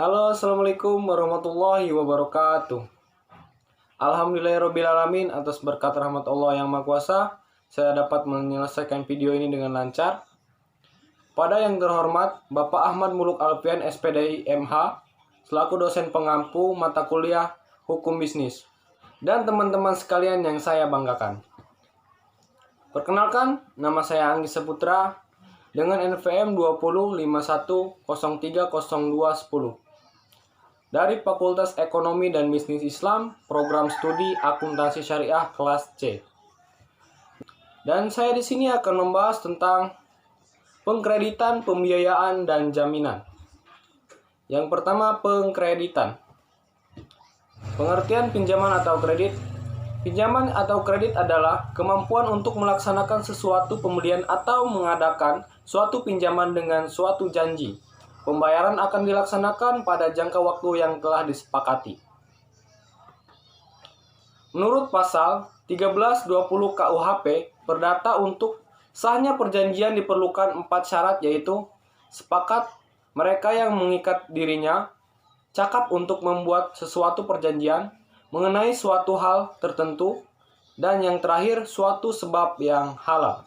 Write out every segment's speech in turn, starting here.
Halo, assalamualaikum warahmatullahi wabarakatuh. Alhamdulillahirrabbilalamin, atas berkat rahmat Allah yang Maha Kuasa, saya dapat menyelesaikan video ini dengan lancar. Pada yang terhormat Bapak Ahmad Muluk Alfian, SPDI MH, selaku dosen pengampu mata kuliah Hukum Bisnis, dan teman-teman sekalian yang saya banggakan. Perkenalkan, nama saya Anggi Saputra dengan NPM 2051030210 dari Fakultas Ekonomi dan Bisnis Islam, Program Studi Akuntansi Syariah kelas C. Dan saya di sini akan membahas tentang pengkreditan, pembiayaan, dan jaminan. Yang pertama, pengkreditan. Pengertian pinjaman atau kredit. Pinjaman atau kredit adalah kemampuan untuk melaksanakan sesuatu pembelian atau mengadakan suatu pinjaman dengan suatu janji. Pembayaran akan dilaksanakan pada jangka waktu yang telah disepakati. Menurut pasal 1320 KUHP Perdata, untuk sahnya perjanjian diperlukan 4 syarat, yaitu sepakat mereka yang mengikat dirinya, cakap untuk membuat sesuatu perjanjian mengenai suatu hal tertentu, dan yang terakhir suatu sebab yang halal.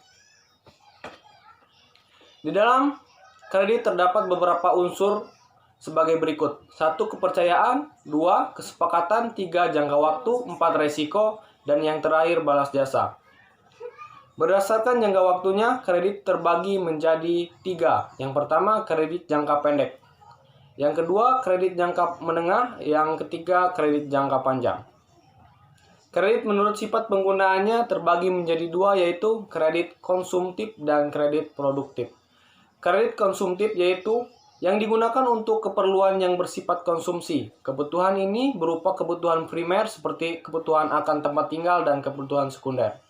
Di dalam kredit terdapat beberapa unsur sebagai berikut. 1. Kepercayaan. 2. Kesepakatan. 3. Jangka waktu. 4. Resiko. Dan yang terakhir balas jasa. Berdasarkan jangka waktunya, kredit terbagi menjadi 3. Yang pertama, kredit jangka pendek. Yang kedua, kredit jangka menengah. Yang ketiga, kredit jangka panjang. Kredit menurut sifat penggunaannya terbagi menjadi 2, yaitu kredit konsumtif dan kredit produktif. Kredit konsumtif yaitu yang digunakan untuk keperluan yang bersifat konsumsi. Kebutuhan ini berupa kebutuhan primer seperti kebutuhan akan tempat tinggal dan kebutuhan sekunder.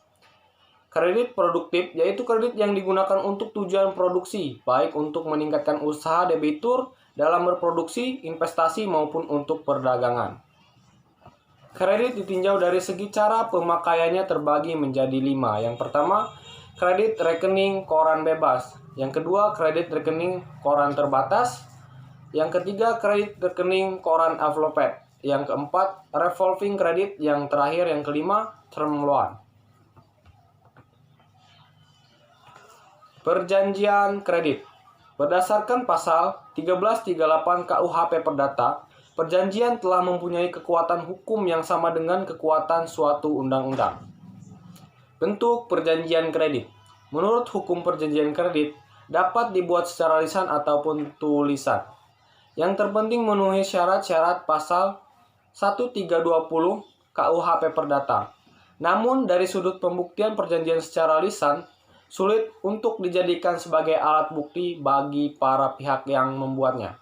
Kredit produktif yaitu kredit yang digunakan untuk tujuan produksi, baik untuk meningkatkan usaha debitur dalam berproduksi, investasi, maupun untuk perdagangan. Kredit ditinjau dari segi cara pemakaiannya terbagi menjadi 5. Yang pertama, kredit rekening koran bebas. Yang kedua, kredit rekening koran terbatas. Yang ketiga, kredit rekening koran envelope. Yang keempat, revolving kredit. Yang terakhir, yang kelima, term loan. Perjanjian kredit. Berdasarkan pasal 1338 KUHP Perdata, perjanjian telah mempunyai kekuatan hukum yang sama dengan kekuatan suatu undang-undang. Bentuk perjanjian kredit. Menurut hukum, perjanjian kredit dapat dibuat secara lisan ataupun tulisan. Yang terpenting memenuhi syarat-syarat pasal 1320 KUHP Perdata. Namun dari sudut pembuktian perjanjian secara lisan sulit untuk dijadikan sebagai alat bukti bagi para pihak yang membuatnya.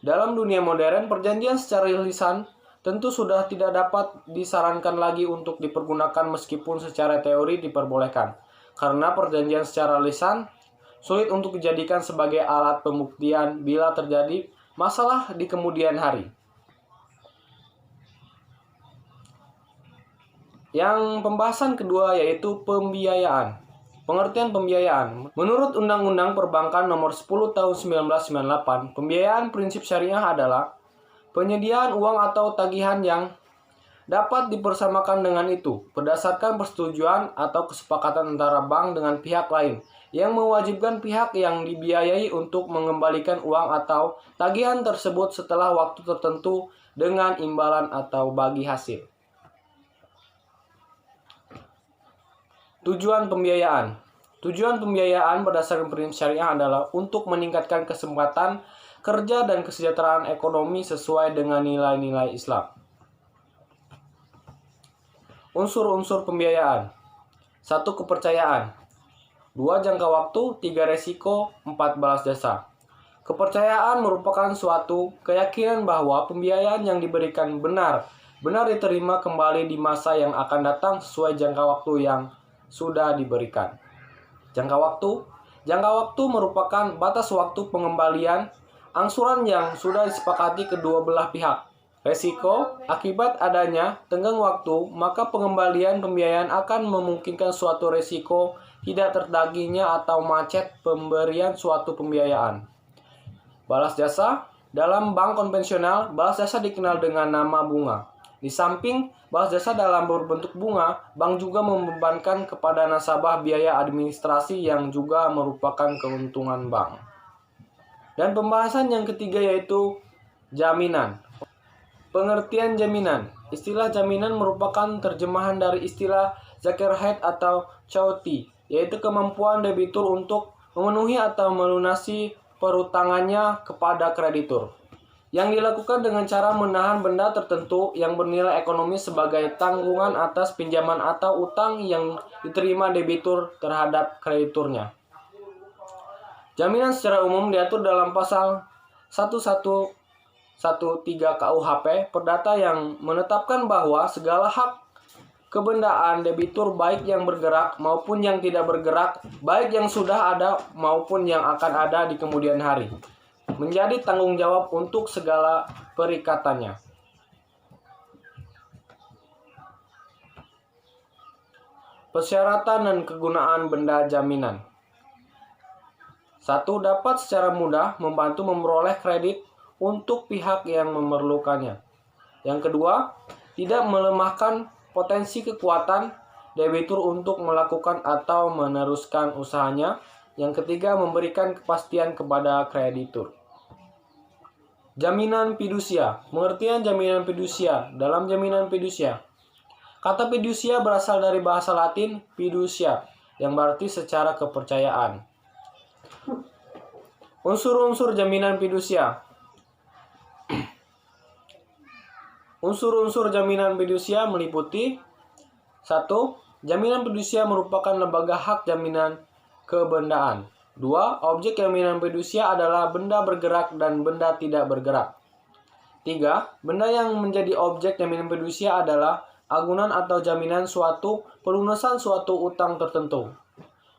Dalam dunia modern, perjanjian secara lisan tentu sudah tidak dapat disarankan lagi untuk dipergunakan meskipun secara teori diperbolehkan. Karena perjanjian secara lisan sulit untuk dijadikan sebagai alat pembuktian bila terjadi masalah di kemudian hari. Yang pembahasan kedua yaitu pembiayaan. Pengertian pembiayaan. Menurut Undang-Undang Perbankan Nomor 10 Tahun 1998, pembiayaan prinsip syariah adalah penyediaan uang atau tagihan yang dapat dipersamakan dengan itu berdasarkan persetujuan atau kesepakatan antara bank dengan pihak lain yang mewajibkan pihak yang dibiayai untuk mengembalikan uang atau tagihan tersebut setelah waktu tertentu dengan imbalan atau bagi hasil. Tujuan pembiayaan. Tujuan pembiayaan berdasarkan prinsip syariah adalah untuk meningkatkan kesempatan kerja dan kesejahteraan ekonomi sesuai dengan nilai-nilai Islam. Unsur-unsur pembiayaan. 1. Kepercayaan. 2. Jangka waktu. 3. Resiko. 4. Balas jasa. Kepercayaan merupakan suatu keyakinan bahwa pembiayaan yang diberikan benar diterima kembali di masa yang akan datang sesuai jangka waktu yang sudah diberikan. Jangka waktu. Jangka waktu merupakan batas waktu pengembalian angsuran yang sudah disepakati kedua belah pihak. Resiko, akibat adanya tenggang waktu, maka pengembalian pembiayaan akan memungkinkan suatu resiko tidak tertagihnya atau macet pemberian suatu pembiayaan. Balas jasa. Dalam bank konvensional, balas jasa dikenal dengan nama bunga. Di samping balas jasa dalam berbentuk bunga, bank juga membebankan kepada nasabah biaya administrasi yang juga merupakan keuntungan bank. Dan pembahasan yang ketiga yaitu jaminan. Pengertian jaminan. Istilah jaminan merupakan terjemahan dari istilah Zakerheit atau Chauty, yaitu kemampuan debitur untuk memenuhi atau melunasi perutangannya kepada kreditur, yang dilakukan dengan cara menahan benda tertentu yang bernilai ekonomis sebagai tanggungan atas pinjaman atau utang yang diterima debitur terhadap krediturnya. Jaminan secara umum diatur dalam pasal 1113 KUHP Perdata yang menetapkan bahwa segala hak kebendaan debitur baik yang bergerak maupun yang tidak bergerak, baik yang sudah ada maupun yang akan ada di kemudian hari, menjadi tanggung jawab untuk segala perikatannya. Persyaratan dan kegunaan benda jaminan. 1. Dapat secara mudah membantu memperoleh kredit untuk pihak yang memerlukannya. Yang kedua, tidak melemahkan potensi kekuatan debitur untuk melakukan atau meneruskan usahanya. Yang ketiga, memberikan kepastian kepada kreditur. Jaminan fidusia. Pengertian jaminan fidusia. Dalam jaminan fidusia, kata fidusia berasal dari bahasa Latin fiducia, yang berarti secara kepercayaan. Unsur-unsur jaminan fidusia. Unsur-unsur jaminan fidusia meliputi 1. Jaminan fidusia merupakan lembaga hak jaminan kebendaan. 2. Objek jaminan fidusia adalah benda bergerak dan benda tidak bergerak. 3. Benda yang menjadi objek jaminan fidusia adalah agunan atau jaminan suatu pelunasan suatu utang tertentu.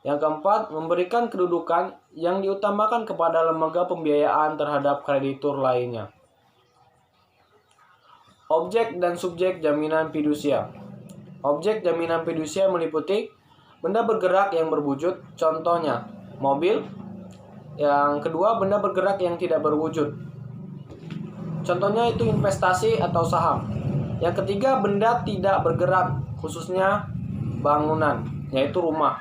Yang keempat, memberikan kedudukan yang diutamakan kepada lembaga pembiayaan terhadap kreditur lainnya. Objek dan subjek jaminan fidusia. Objek jaminan fidusia meliputi benda bergerak yang berwujud, contohnya mobil. Yang kedua, benda bergerak yang tidak berwujud, contohnya itu investasi atau saham. Yang ketiga, benda tidak bergerak, khususnya bangunan, yaitu rumah.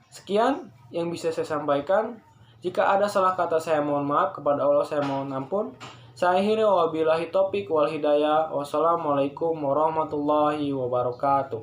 Sekian yang bisa saya sampaikan. Jika ada salah kata, saya mohon maaf. Kepada Allah saya mohon ampun. Saya akhiri wabillahi taufiq wal hidayah. Wassalamualaikum warahmatullahi wabarakatuh.